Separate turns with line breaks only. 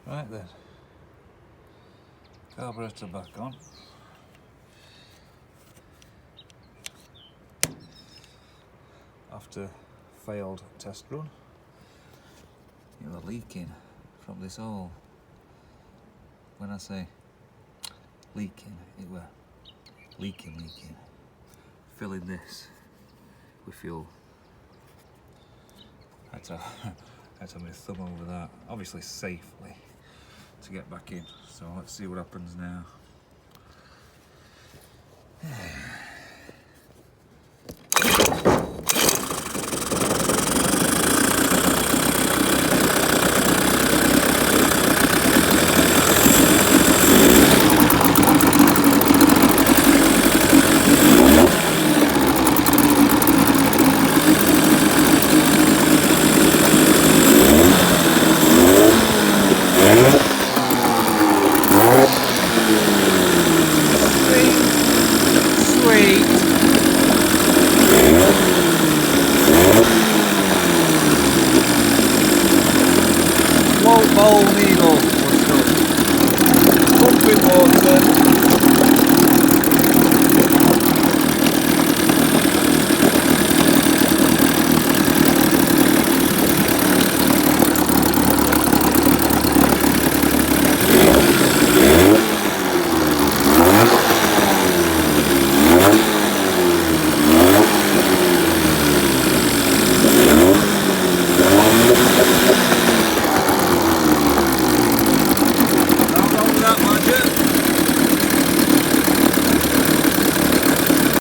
Right then, carburetor back on. After failed test run, it was leaking from this hole. When I say leaking, it were leaking. Filling this with fuel. I had to have my thumb over that, obviously safely, to get back in. So let's see what happens now. Low bowl needle was done. Pumping water.